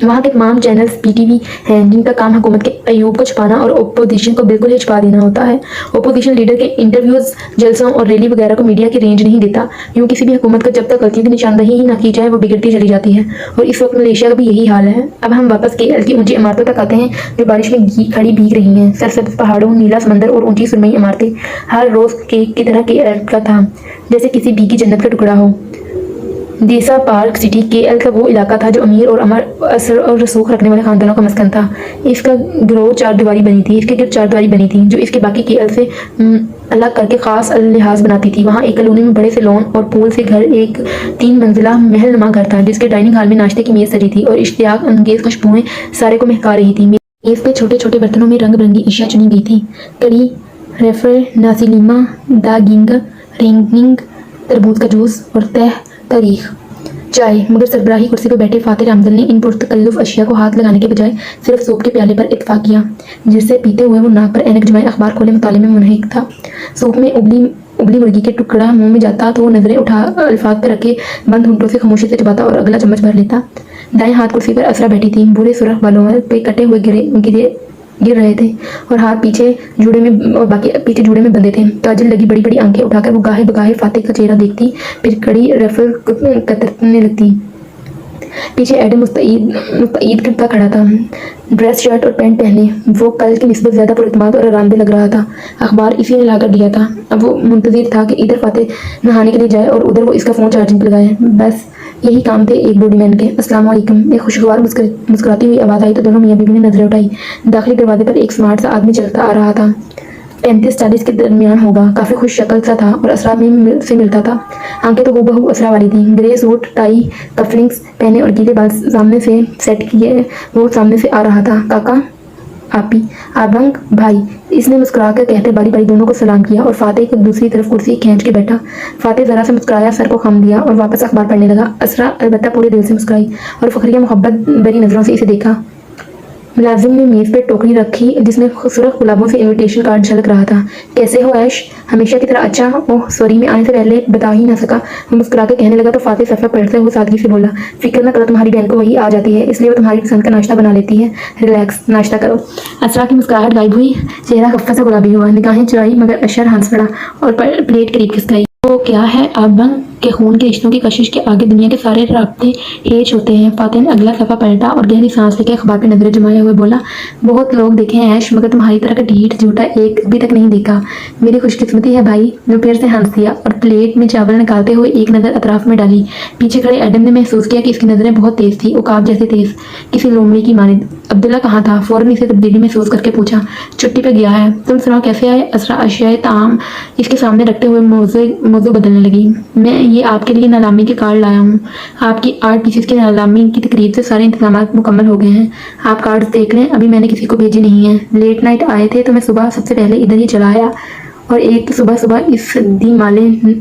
وہاں کے تمام چینلز PTV ہیں جن کا کام حکومت کے عیوب کو چھپانا اور اپوزیشن کو بالکل ہی چھپا دینا ہوتا ہے۔ اپوزیشن لیڈر کے انٹرویوز، جلسوں اور ریلی وغیرہ کو میڈیا کی رینج نہیں دیتا۔ یوں کسی بھی حکومت کو جب تک غلطیوں کی نشاندہی ہی نہ کی جائے وہ بگڑتی چلی جاتی ہے، اور اس وقت ملیشیا کا بھی یہی حال ہے۔ اب ہم واپس KL کی اونچی عمارتوں تک آتے ہیں جو بارش میں کھڑی بھیگ رہی ہیں۔ سرسبز پہاڑوں، نیلا سمندر اور اونچی سرمئی عمارتیں، ہر روز کیک کی طرح KL کا تھا، جیسے کسی بھیگی جنت کا ٹکڑا ہو۔ دیسا پارک سٹی KL کا وہ علاقہ تھا جو امیر اور اثر اور رسوخ رکھنے والے خاندانوں کا مسکن تھا۔ اس کا گرد چار دیواری بنی تھی جو اس کے باقی KL سے الگ کر کے خاص لحاظ بناتی تھی۔ وہاں ایک کالونی میں بڑے سے لون اور پول سے گھر ایک 3 منزلہ محل نما گھر تھا جس کے ڈائننگ ہال میں ناشتے کی میز سجی تھی اور اشتیاق انگیز خوشبوئیں سارے کو مہکا رہی تھی۔ میز پہ چھوٹے چھوٹے برتنوں میں رنگ برنگی اشیاء چنی گئی تھی، کری، ریفر، ناسی لیما، داگینگ، رینگنگ، تربوز کا جوس اور تاریخ چائے۔ مگر سربراہی کرسی پہ بیٹھے فاتح رامزل نے ان پرتکلف اشیاء کو ہاتھ لگانے کے بجائے صرف سوپ کے پیالے پر اتفاق کیا جس سے پیتے ہوئے وہ ناک پر اینک جمائے اخبار کھولے مطالعے میں منہمک تھا۔ سوپ میں ابلی مرغی کے ٹکڑا منہ میں جاتا تو وہ نظریں اٹھا الفاظ پہ رکھے بند ہونٹوں سے خاموشی سے چباتا اور اگلا چمچ بھر لیتا۔ دائیں ہاتھ کرسی پر اسرا بیٹھی تھی، بھورے سرخ بالوں پہ کٹے ہوئے گر رہے تھے اور ہاتھ پیچھے جوڑے میں بندھے تھے۔ کاجل لگی بڑی بڑی آنکھیں اٹھا کر وہ گاہے بگاہے فاتح کا چہرہ دیکھتی، پھر کڑی ریفل کترنے لگتی۔ پیچھے ایڈم مستعد کا کھڑا تھا، ڈریس شرٹ اور پینٹ پہنے، وہ کل کی نسبت زیادہ پراعتماد اور آرام دہ لگ رہا تھا۔ اخبار اسی نے لا کر دیا تھا۔ اب وہ منتظر تھا کہ ادھر فاتح نہانے کے لیے جائے اور ادھر وہ اس کا فون چارجنگ پہ لگائے۔ بس یہی کام تھے ایک بوڈی مین کے۔ السلام علیکم، ایک خوشگوار مسکراتی ہوئی آواز آئی تو دونوں میاں بیوی نے نظریں اٹھائی۔ داخلی دروازے پر ایک سمارٹ سا آدمی چلتا آ رہا تھا، 35-40 کے درمیان ہوگا، کافی خوش شکل سا تھا اور اسرا سے ملتا تھا۔ آنکھیں تو بہو اسرا والی تھیں، گرے سوٹ، ٹائی، کفلنگز پہنے اور گیلے بال سامنے سے سیٹ کیے وہ سامنے سے آ رہا تھا۔ کاکا، آپی، آبنگ، بھائی، اس نے مسکرا کر کہتے باری باری دونوں کو سلام کیا اور فاتح کی دوسری طرف کرسی کھینچ کے بیٹھا۔ فاتح ذرا سے مسکرایا، سر کو خم دیا اور واپس اخبار پڑھنے لگا۔ اسرا البتہ پورے دل سے مسکرائی اور فخریہ محبت بھری نظروں سے اسے دیکھا۔ मुलाजिम ने मेज़ पर टोकरी रखी जिसमें खूबसूरत गुलाबों से इनविटेशन कार्ड झलक रहा था। कैसे हो ऐश? हमेशा की तरह अच्छा। ओह सॉरी, मैं आने से पहले बता ही ना सका। वो मुस्कुरा के कहने लगा तो फातिह सफ़र पलटते हुए सादगी से बोला, फिक्र न करो, तुम्हारी बहन को वही आ जाती है, इसलिए वो तुम्हारी पसंद का नाश्ता बना लेती है। रिलैक्स, नाश्ता करो। असरा की मुस्कुराहट गायब हुई, चेहरा खफ्ता सा गुलाबी हुआ, निगाहें चुराई मगर अशर हंस पड़ा और प्लेट करीब खिसकाई। तो क्या है, आप के खून के रिश्तों की कशिश के आगे दुनिया के सारे राब्ते हेज होते हैं। फातिह ने अगला सफ़ा पलटा और गहरी सांस लेकर अखबार पे नजरें जमाए हुए बोला, बहुत लोग देखे हैं ऐश, मगर तुम्हारी तरह का ढीठ झूठा एक अभी तक नहीं देखा। मेरी खुशकिस्मती है भाई। वो फिर से हंस दिया और प्लेट में चावल निकालते हुए एक नज़र अतराफ में डाली। पीछे खड़े एडम ने महसूस किया कि इसकी नज़रें बहुत तेज थी, उकाब जैसे तेज, किसी लोमड़ी की मानिंद। अब्दुल्ला कहाँ था? फौरन इसे तब्दीली महसूस करके पूछा। छुट्टी पे गया है। तुम सुनाओ कैसे आए? असरा अशियाए ताम इसके सामने रखते हुए मौजू बदलने लगी। मैं ये आपके लिए नीलामी के कार्ड लाया हूँ। आपकी आर्ट पीसेस की नीलामी की तकरीब से सारे इंतजाम मुकम्मल हो गए हैं। आप कार्ड्स देख लें, अभी मैंने किसी को भेजे नहीं है। लेट नाइट आए थे तो मैं सुबह सबसे पहले इधर ही चला आया, और एक तो सुबह सुबह इस दी माले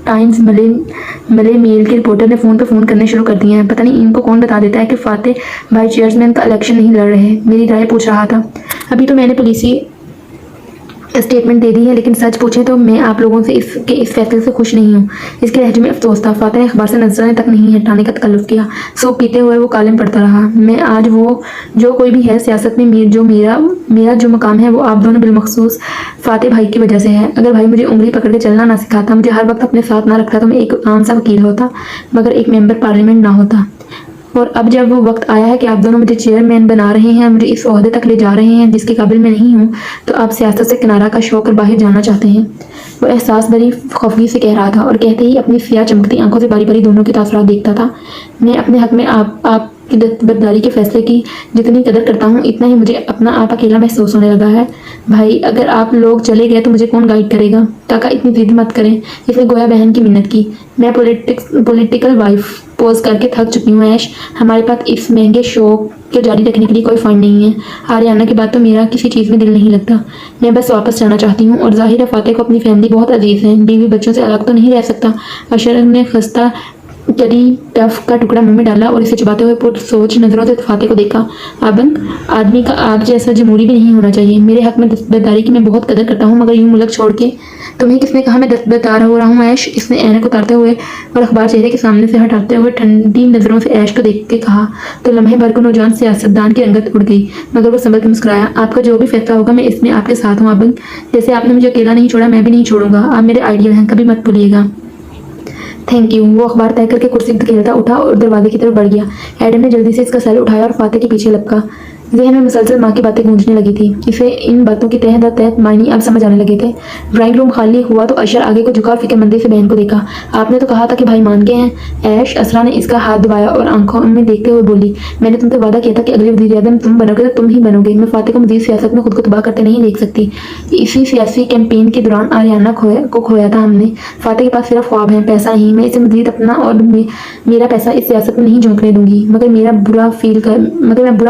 टाइम्स मले मेल के रिपोर्टर ने फ़ोन करने शुरू कर दिए हैं। पता नहीं इनको कौन बता देता है कि फातिह भाई चेयरमैन का इलेक्शन नहीं लड़ रहे। मेरी राय पूछ रहा था। अभी तो मैंने पुलिसी स्टेटमेंट दे दी है, लेकिन सच पूछे तो मैं आप लोगों से इस फैसले से खुश नहीं हूँ। इसके लहजे में अफसोस था। फातिह ने अखबार से नजरें तक नहीं हटाने का तकल्लुफ़ किया। सूप पीते हुए वो कालिम पढ़ता रहा। मैं आज वो जो कोई भी है सियासत में मेरा जो मकाम है वो आप दोनों बिलमखसूस फातिह भाई की वजह से है। अगर भाई मुझे उंगली पकड़ के चलना ना सिखाता, मुझे हर वक्त अपने साथ ना रखता, तो मैं एक आम सा वकील होता मगर एक मेंबर पार्लियामेंट ना होता। और अब जब वो वक्त आया है कि आप दोनों मुझे चेयरमैन बना रहे हैं, मुझे इस ओहदे तक ले जा रहे हैं जिसके काबिल मैं नहीं हूँ, तो आप सियासत से किनारा कश होकर बाहर जाना चाहते हैं। वो एहसास भरी खौफगी से कह रहा था और कहते ही अपनी सियाह चमकती आंखों से बारी बारी दोनों के तासुरात देखता था। मैं अपने हक में आपकी दस्तबरदारी के फैसले की जितनी कदर करता हूँ, इतना ही मुझे अपना आप अकेला महसूस होने लगा है। भाई अगर आप लोग चले गए तो मुझे कौन गाइड करेगा? काका इतनी जिद मत करें। इसने गोया बहन की मिन्नत की। मैं पॉलिटिकल वाइफ पोज करके थक चुकी हूँ ऐश। हमारे पास इस महंगे शो को जारी रखने के लिए कोई फंड नहीं है। आर्याना के बाद तो मेरा किसी चीज़ में दिल नहीं लगता। मैं बस वापस जाना चाहती हूँ। और जाहिर है फातिह को अपनी फैमिली बहुत अजीज़ है, बीवी बच्चों से अलग तो नहीं रह सकता। अशर ने खस्ता चली टफ का टुकड़ा मुंह में डाला और इसे चबाते हुए पुरसोच नजरों से फातिह को देखा। अबन आदमी का आप जैसा जमहूरी भी नहीं होना चाहिए। मेरे हक में दस्तबरदारी की मैं बहुत कदर करता हूँ, मगर यूं मुल्क छोड़ के तुम्हें किसने कहा मैं दस्तबरदार हो रहा हूँ ऐश? इसने ऐनक उतारते हुए और अखबार चेहरे के सामने से हटाते हुए ठंडी नजरों से ऐश को देख के कहा। तो लम्हे भर को नौजवान सियासतदान की रंगत उड़ गई, मगर वो संभल के मुस्कुराया। आपका जो भी फैसला होगा मैं इसमें आपके साथ हूँ अबन। जैसे आपने मुझे अकेला नहीं छोड़ा, मैं भी नहीं छोड़ूंगा। आप मेरे आइडियल हैं, कभी मत भूलिएगा। Thank you. वो अखबार तय करके कुर्सी धकेलता उठा और दरवाजे की तरफ बढ़ गया। एडम ने जल्दी से इसका सर उठाया और फातिह के पीछे लपका। ज़हन में मुसलसल माँ की बातें गूंजने लगी थी। इसे इन बातों की तह दर मायने अब समझ आने लगे थे। ड्राइंग रूम खाली हुआ तो अशर आगे को झुका, फिक्रमंदी से बहन को देखा। आपने तो कहा था कि भाई मान गए हैं ऐश। असरा ने इसका हाथ दबाया और आंखों में देखते हुए बोली, मैंने तुमसे वादा किया था कि अगले वज़ीर-ए-आज़म तुम बनोगे तो तुम ही बनोगे। मैं फातिह को मज़ीद सियासत में खुद को तबाह करते नहीं देख सकती। इसी सियासी कैंपेन के दौरान आर्याना को खोया था हमने। फातिह के पास सिर्फ ख्वाब है, पैसा नहीं। मैं इसे मज़ीद अपना और मेरा पैसा इस सियासत में नहीं झोंकने दूंगी। मगर मैं बुरा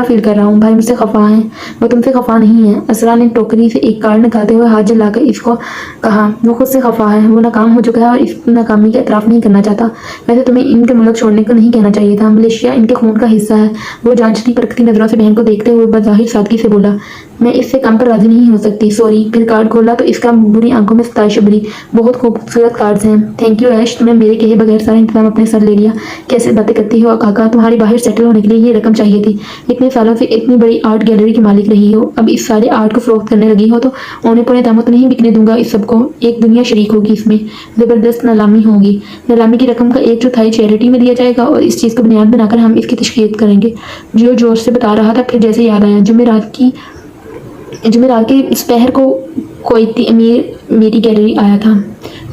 फील कर रहा हूँ। भाई मुझसे खफा है, वो तुमसे खफा नहीं है। असरा ने टोकरी से एक कार्ड निकालते हुए हाथ जलाकर इसको कहा। वो खुद से खफा है, वो नाकाम हो चुका है और इस नाकामी का एतराफ़ नहीं करना चाहता। वैसे तुम्हें इनके मुल्क छोड़ने को नहीं कहना चाहिए था। मलेशिया इनके खून का हिस्सा है। वो जांचती परखती नजरों से बहन को देखते हुए बज़ाहिर सादगी से बोला, मैं इससे कम पर राजी नहीं हो सकती, सॉरी। फिर कार्ड खोला तो इसका बुरी आंखों में सताइश उभरी। बहुत खूबसूरत कार्ड्स हैं। थैंक यू ऐश, तुमने मेरे कहे बगैर सारा इंतजाम अपने सर ले लिया। कैसे बातें करती हो काका? तुम्हारी बाहर सेटल होने के लिए ये रकम चाहिए थी। इतने सालों से इतनी बड़ी आर्ट गैलरी की मालिक रही हो, अब इस सारे आर्ट को फरोख्त करने लगी हो तो औने पौने दामों तो नहीं बिकने दूंगा इस सबको। एक दुनिया शरीक होगी इसमें, ज़बरदस्त नीलामी होगी। नीलामी की रकम का 1/4 चैरिटी में दिया जाएगा और इस चीज़ को बुनियाद बनाकर हम इसकी तशकील करेंगे। जो जोर से बता रहा था, फिर जैसे याद आया, जुमेरात के स्पहर को कोई अमीर मेरी गैलरी आया था।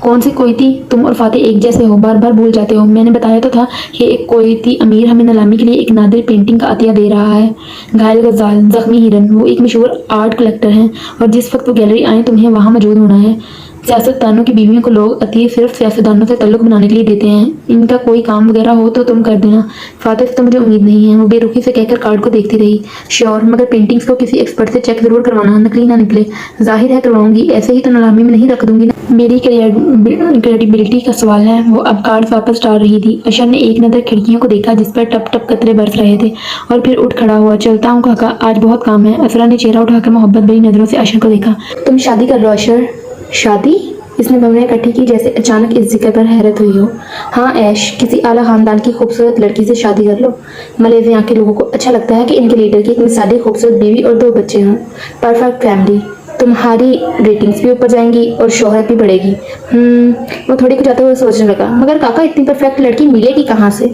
कौन सी कोयती? तुम और फातिह एक जैसे हो, बार बार भूल जाते हो। मैंने बताया तो था कि एक कोयती अमीर हमें नीलामी के लिए एक नादिर पेंटिंग का अतिया दे रहा है। घायल गज़ाल, ज़ख्मी हिरन, वो एक मशहूर आर्ट कलेक्टर हैं और जिस वक्त वो गैलरी आए तुम्हें वहाँ मौजूद होना है। सियासतदानों की बीवियों को लोग अतीय सिर्फ सियासतदानों से ताल्लुक बनाने के लिए देते हैं। इनका कोई काम वगैरह हो तो तुम कर देना। फातिह से तो मुझे उम्मीद नहीं है। वो बेरुखी से कहकर कार्ड को देखती रही। श्योर, मगर पेंटिंग्स को किसी एक्सपर्ट से चेक जरूर करवाना, नकली ना निकले। जाहिर है करवाऊंगी, ऐसे ही तो नीलामी में नहीं रख दूंगी ना। मेरी क्रेडिबिलिटी का सवाल है। वो अब कार्ड वापस डाल रही थी। अशर ने एक नज़र खिड़कियों को देखा जिस पर टप टप कतरे बरस रहे थे और फिर उठ खड़ा हुआ। चलता हूँ काका, आज बहुत काम है। असरा ने चेहरा उठाकर मोहब्बत भरी नजरों से अशर को देखा। तुम शादी कर लो अशर। शादी? इसने भवें इकट्ठी की जैसे अचानक इस जिक्र पर हैरत हुई हो। हाँ ऐश, किसी आला खानदान की खूबसूरत लड़की से शादी कर लो। मलेशिया के लोगों को अच्छा लगता है कि इनके लीडर की एक मिसाली खूबसूरत बीवी और 2 बच्चे हों। Perfect family. तुम्हारी रेटिंग्स भी ऊपर जाएंगी और शोहरत भी बढ़ेगी। वो थोड़ी कुछ जाते हुए सोचने लगा, मगर काका इतनी परफेक्ट लड़की मिलेगी कहाँ से?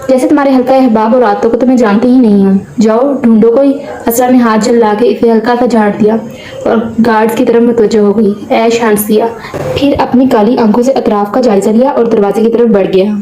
जैसे तुम्हारे हल्का अहबाब और आदतों को तो मैं जानती ही नहीं हूँ। जाओ ढूंढो कोई। असरा ने हाथ जला के इसे हल्का सा झाड़ दिया और गार्ड्स की तरफ मुतवज्जो हो गई। ऐश हंस दिया, फिर अपनी काली आंखों से अतराफ का जायजा लिया और दरवाजे की तरफ बढ़ गया।